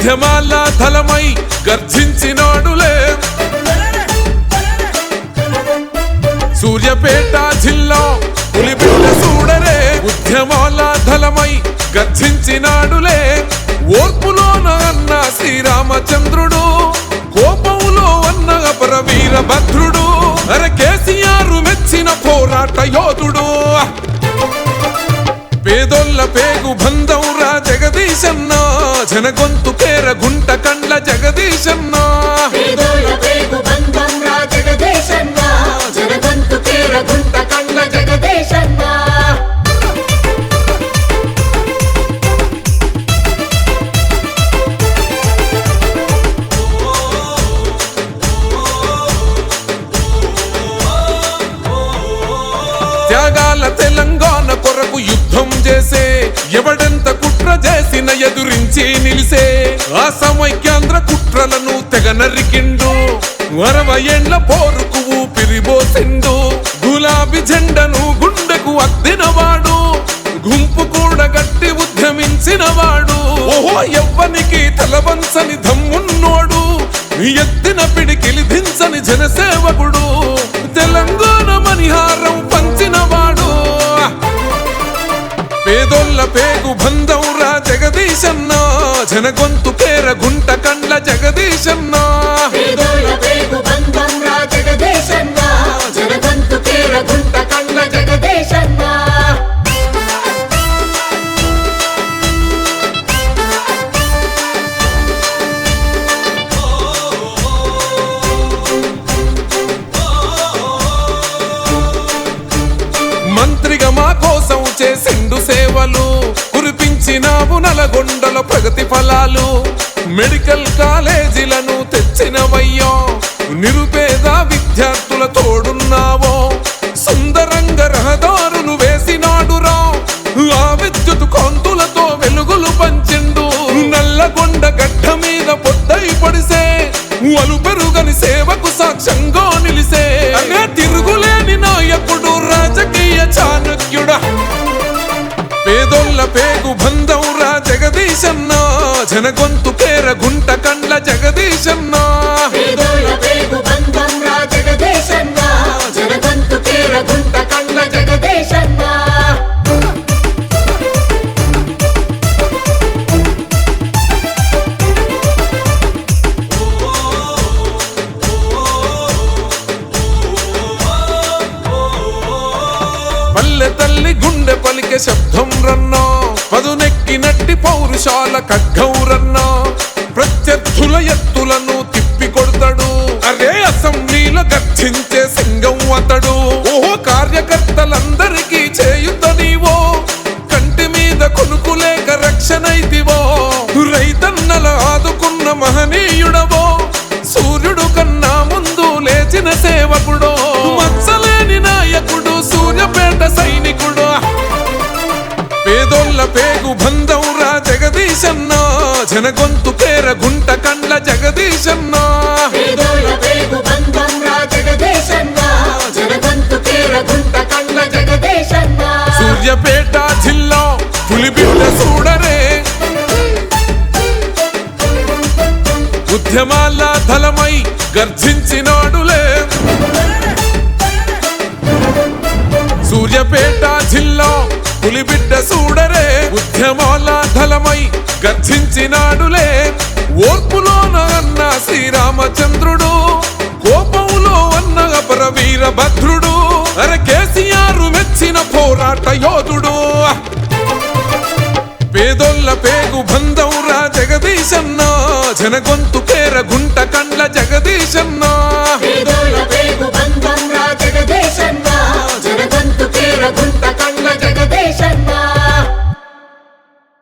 ఉద్యమాల ధలమై గర్జించినాడులే సూర్యాపేట జిల్లా పులిబిడ్డ చూడరే ఉద్యమాల ధలమై గర్జించినాడులే ఓర్పులోన అన్న శ్రీరామచంద్రుడు కోపంలో అన్న అపర వీరభద్రుడు అరే కేసీఆర్ మెచ్చిన పోరాట యోధుడు పేదోళ్ళ పేగు బంధం రా జగదీశన్న జనగొంతు పేర గుంట కండ్ల జగదీశన్న పేదోళ్ళ పేగు బంధం రా జగదీశన్న జనగొంతు పేర గుంట కండ్ల జగదీశన్న త్యాగాల తెలంగాణ కొరకు యుద్ధం చేసే ఎవడెంత కుట్ర చేసిన ఎదురించి నిలిసే ఆ సమైక్యాంధ్ర కుట్రలను తెగ నరికిండు 60 ఏండ్ల పోరుకు ఊపిరిబోసిండు గులాబీ జెండను గుండెకు అద్దినవాడు గుంపు కూడా గట్టి ఉద్యమించినవాడు ఓహో ఎవ్వనికి తలవంచని దమ్మున్నోడు ఎత్తిన పిడికిలి దించని జనసేవకుడు తెలంగాణ మణిహారం పంచినవాడు పేదోళ్ళ పేగు బంధం రా జగదీశన్న జనగొంతు పేర గుంట కండ్ల జగదీశన్న పేదోళ్ళ పేగు బంధం రా జగదీశన్న జనగొంతు పేర గుంట కండ్ల జగదీశన్న మంత్రిగా మా కోసం చేసిండు సేవలు కురిపించినావు నల్గొండల ప్రగతి ఫలాలు మెడికల్ కాలేజీలను తెచ్చినవయ్యో నిరుపేద విద్యార్థుల తోడున్నావో సుందరంగ రహదారులు వేసినాడురా ఆ విద్యుత్ కాంతులతో వెలుగులు పంచిండు నల్లగొండ గడ్డ మీద పొద్దై పడిసే అలు పెరుగని సేవకు సాక్ష్యంగా నిలిసే తిరుగులేని నాయకుడు రాజకీయ చాణక్యుడా పేదోళ్ళ పేగు బంధం రా జగదీశన్న జనగొంతు పేర గుంట కండ్ల జగదీశన్న పేదోళ్ళ పేగు బంధం రా జగదీశన్న జనగొంతు పేర గుంట కండ్ల జగదీశన్న పల్లె తల్లి గుండె పలికే శబ్దం రన్నా పదునెక్కినట్టి పౌరుషాల ఖడ్గం రన్నా ప్రత్యర్థుల ఎత్తులను తిప్పి కొడతాడు అరే అసెంబ్లీలో గర్జించే సింగం అతడు ఓహో కార్యకర్తలందరికీ చేయుత నీవో కంటి మీద కొనుకులేక రక్షణైతివో రైతన్నల ఆదుకున్న మహనీయుడవో సూర్యుడు కన్నా ముందు లేచిన సేవకుడో మచ్చలేని నాయకుడు సూర్యాపేట సైనికుడు పేదోళ్ళ పేగు బంధం రా జగదీశన్న జనగొంతు పేర గుంట కండ్ల జగదీశన్న పేదోళ్ళ పేగు బంధం రా జగదీశన్న జనగొంతు పేర గుంట కండ్ల జగదీశన్న సూర్యాపేట జిల్లా పులిబిడ్డ చూడరే ఉద్యమాల ధలమై గర్జించినాడులే సూర్యాపేట జిల్లా పులిబిడ్డ చూడరే ఉద్యమాల ధలమై గర్జించినాడులే ఓర్పులోన అన్న శ్రీరామచంద్రుడు కోపంలో అన్న అపర వీరభద్రుడు అరే కేసీఆర్ మెచ్చిన పోరాట యోధుడు పేదోళ్ళ పేగు బంధం రా జగదీశన్న జనగొంతు పేర గుంట కండ్ల జగదీశన్న